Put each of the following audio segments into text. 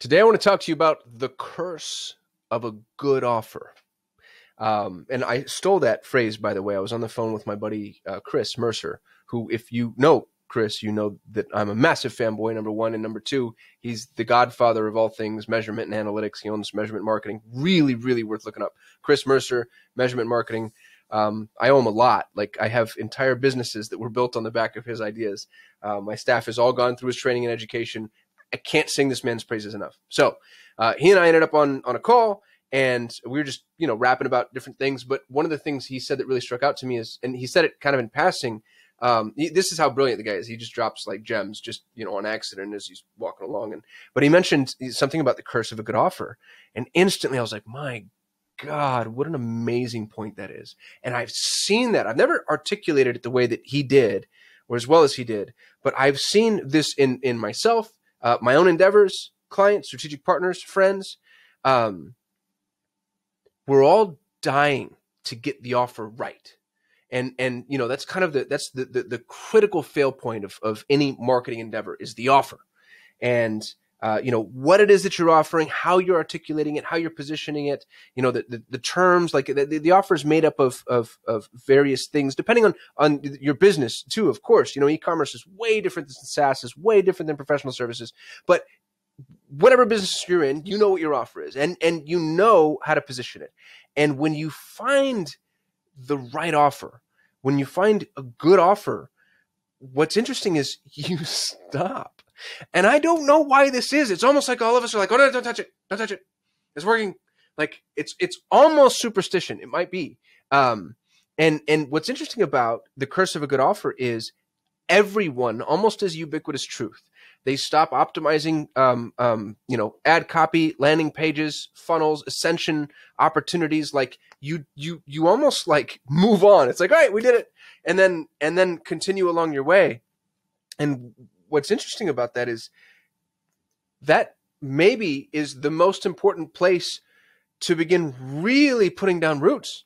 Today, I want to talk to you about the curse of a good offer. And I stole that phrase, by the way. I was on the phone with my buddy, Chris Mercer, who, if you know Chris, you know that I'm a massive fanboy, number one. And number two, he's the godfather of all things measurement and analytics. He owns Measurement Marketing. Really, really worth looking up. Chris Mercer, Measurement Marketing. I owe him a lot. Like, I have entire businesses that were built on the back of his ideas. My staff has all gone through his training and education. I can't sing this man's praises enough. So he and I ended up on a call, and we were just, rapping about different things. But one of the things he said that really struck out to me is, and he said it kind of in passing, this is how brilliant the guy is. He just drops like gems just, on accident as he's walking along. But he mentioned something about the curse of a good offer. And instantly I was like, my God, what an amazing point that is. And I've seen that. I've never articulated it the way that he did, or as well as he did, but I've seen this in myself, my own endeavors, clients, strategic partners, friends. We're all dying to get the offer right. And that's kind of the critical fail point of any marketing endeavor is the offer. And what it is that you're offering, how you're articulating it, how you're positioning it, the terms, like the offer is made up of various things, depending on your business too, of course. E-commerce is way different than SaaS, is way different than professional services, but whatever business you're in, you know what your offer is, and you know how to position it. And when you find the right offer, when you find a good offer, what's interesting is you stop. And I don't know why this is. It's almost like all of us are like, oh, no, don't touch it. Don't touch it. It's working. Like it's almost superstition. It might be. And what's interesting about the curse of a good offer is everyone, almost as ubiquitous truth, they stop optimizing, ad copy, landing pages, funnels, ascension opportunities. Like you almost like move on. It's like, all right, we did it. And then continue along your way. And what's interesting about that is that maybe is the most important place to begin really putting down roots,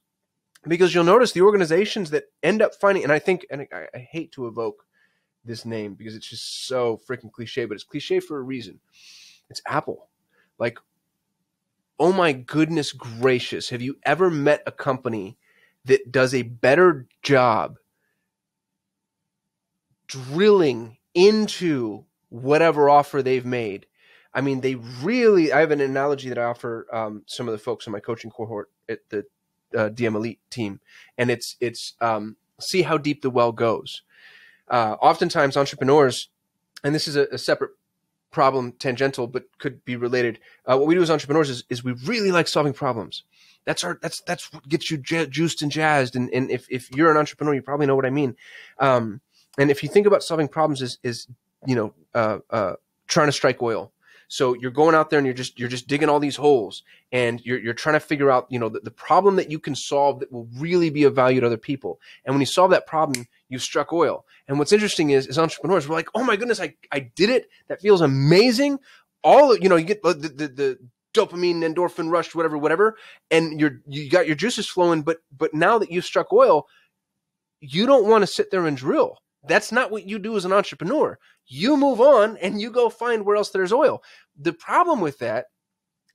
because you'll notice the organizations that end up finding, and I hate to evoke this name because it's just so freaking cliche, but it's cliche for a reason. It's Apple. Like, oh my goodness gracious, have you ever met a company that does a better job drilling into whatever offer they've made? I mean, I have an analogy that I offer some of the folks on my coaching cohort at the DM Elite team, and it's see how deep the well goes. Oftentimes entrepreneurs, and this is a separate problem, tangential, but could be related. What we do as entrepreneurs is we really like solving problems. That's what gets you juiced and jazzed. And if you're an entrepreneur, you probably know what I mean. And if you think about solving problems is trying to strike oil. So you're going out there and you're just digging all these holes, and you're trying to figure out, the problem that you can solve that will really be of value to other people. And when you solve that problem, you've struck oil. And what's interesting is, as entrepreneurs, we're like, oh my goodness, I did it. That feels amazing. You get the dopamine, endorphin rush, whatever, and you got your juices flowing. But now that you've struck oil, you don't want to sit there and drill. That's not what you do as an entrepreneur. You move on and you go find where else there's oil. The problem with that,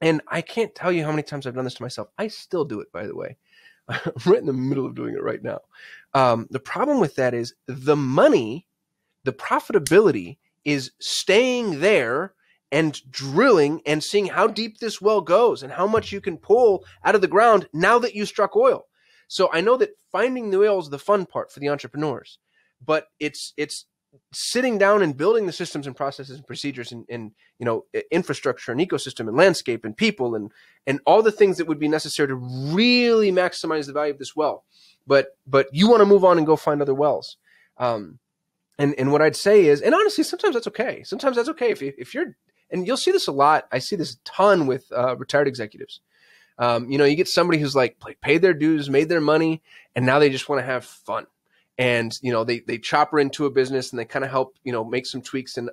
and I can't tell you how many times I've done this to myself. I still do it, by the way. I'm right in the middle of doing it right now. The problem with that is the money, the profitability is staying there and drilling and seeing how deep this well goes and how much you can pull out of the ground now that you struck oil. So I know that finding the oil is the fun part for the entrepreneurs, but it's sitting down and building the systems and processes and procedures and infrastructure and ecosystem and landscape and people and all the things that would be necessary to really maximize the value of this well. But you want to move on and go find other wells. And what I'd say is, and honestly, sometimes that's okay. Sometimes that's okay if you're, and you'll see this a lot. I see this a ton with retired executives. You get somebody who's like paid their dues, made their money, and now they just want to have fun. And, they chop her into a business and they kind of help, make some tweaks and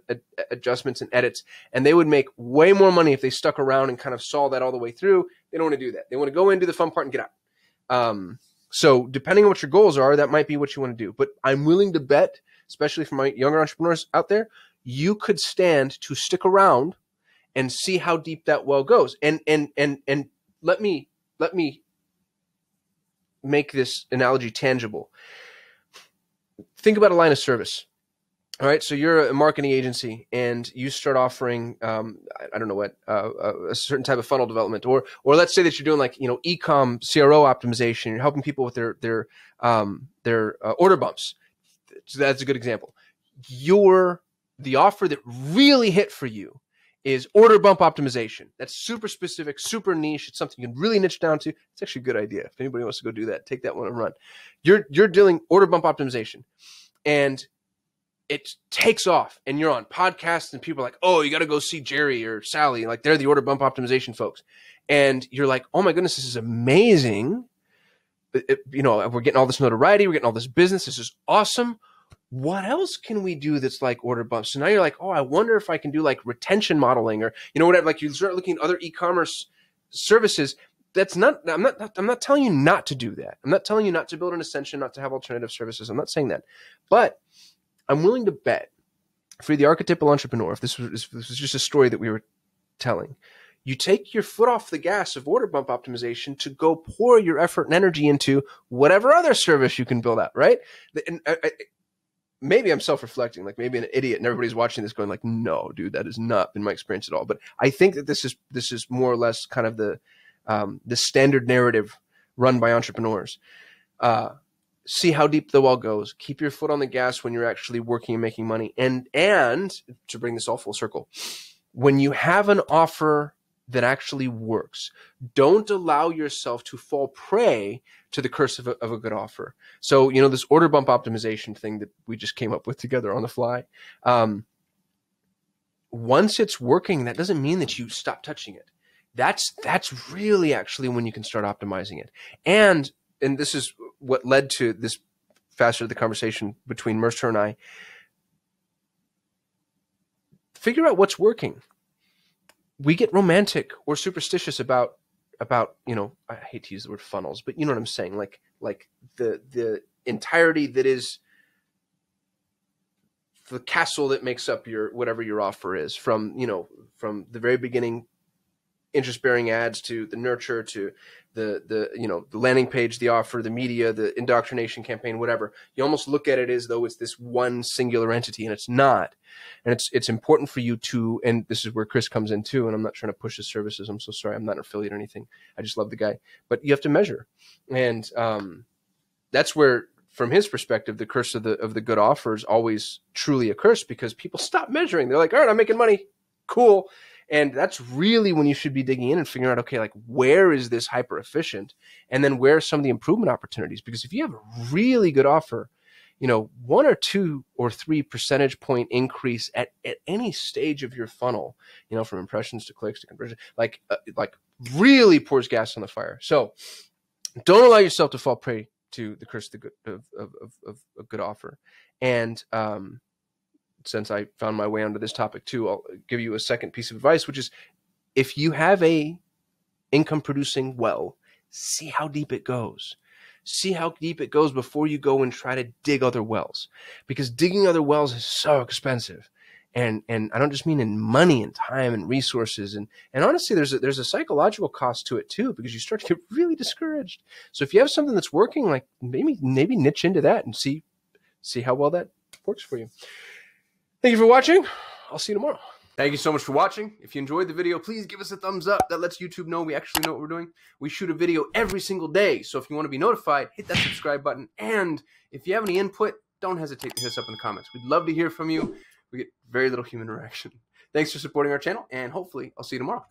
adjustments and edits. And they would make way more money if they stuck around and kind of saw that all the way through. They don't want to do that. They want to go in, do the fun part and get out. So depending on what your goals are, that might be what you want to do. But I'm willing to bet, especially for my younger entrepreneurs out there, you could stand to stick around and see how deep that well goes. And let me make this analogy tangible. Think about a line of service. All right, so you're a marketing agency and you start offering, I don't know what, a certain type of funnel development, or let's say that you're doing like, e-com CRO optimization. You're helping people with their order bumps. So that's a good example. The offer that really hit for you is order bump optimization. That's super specific, super niche. It's something you can really niche down to. It's actually a good idea. If anybody wants to go do that, take that one and run. You're dealing order bump optimization, and it takes off, and you're on podcasts and people are like, oh, you got to go see Jerry or Sally. Like, they're the order bump optimization folks. And you're like, oh my goodness, this is amazing. We're getting all this notoriety. We're getting all this business. This is awesome. What else can we do that's like order bumps? So now you're like, oh, I wonder if I can do like retention modeling, or, whatever. Like, you start looking at other e-commerce services. I'm not telling you not to do that. I'm not telling you not to build an extension, not to have alternative services. I'm not saying that, but I'm willing to bet for the archetypal entrepreneur, if this was just a story that we were telling, you take your foot off the gas of order bump optimization to go pour your effort and energy into whatever other service you can build out, right? And maybe I'm self-reflecting, like maybe an idiot, and everybody's watching this going like, no, dude, that has not been my experience at all. But I think that this is more or less kind of the standard narrative run by entrepreneurs. See how deep the well goes. Keep your foot on the gas when you're actually working and making money. And to bring this all full circle, when you have an offer that actually works, don't allow yourself to fall prey to the curse of a good offer. So, this order bump optimization thing that we just came up with together on the fly, once it's working, that doesn't mean that you stop touching it. That's really actually when you can start optimizing it. And this is what led to this faster the conversation between Mercer and I. Figure out what's working. We get romantic or superstitious about I hate to use the word funnels, but you know what I'm saying, like the entirety that is the castle that makes up whatever your offer is, from the very beginning, interest-bearing ads, to the nurture, to the landing page, the offer, the media, the indoctrination campaign, whatever. You almost look at it as though it's this one singular entity, and it's not. And it's important for you to, and this is where Chris comes in too, and I'm not trying to push his services. I'm so sorry. I'm not an affiliate or anything. I just love the guy. But you have to measure. And that's where, from his perspective, the curse of the good offer is always truly a curse, because people stop measuring. They're like, all right, I'm making money. Cool. And that's really when you should be digging in and figuring out, okay, like, where is this hyper efficient? And then where are some of the improvement opportunities? Because if you have a really good offer, 1 or 2 or 3 percentage point increase at any stage of your funnel, from impressions to clicks to conversion, like really pours gas on the fire. So don't allow yourself to fall prey to the curse of a good offer. And since I found my way onto this topic too, I'll give you a second piece of advice, which is, if you have a income producing well, see how deep it goes. See how deep it goes before you go and try to dig other wells, because digging other wells is so expensive. And I don't just mean in money and time and resources. And honestly, there's a psychological cost to it too, because you start to get really discouraged. So if you have something that's working, like maybe niche into that and see how well that works for you. Thank you for watching. I'll see you tomorrow. Thank you so much for watching. If you enjoyed the video, please give us a thumbs up. That lets YouTube know we actually know what we're doing. We shoot a video every single day. So if you want to be notified, hit that subscribe button. And if you have any input, don't hesitate to hit us up in the comments. We'd love to hear from you. We get very little human interaction. Thanks for supporting our channel, and hopefully I'll see you tomorrow.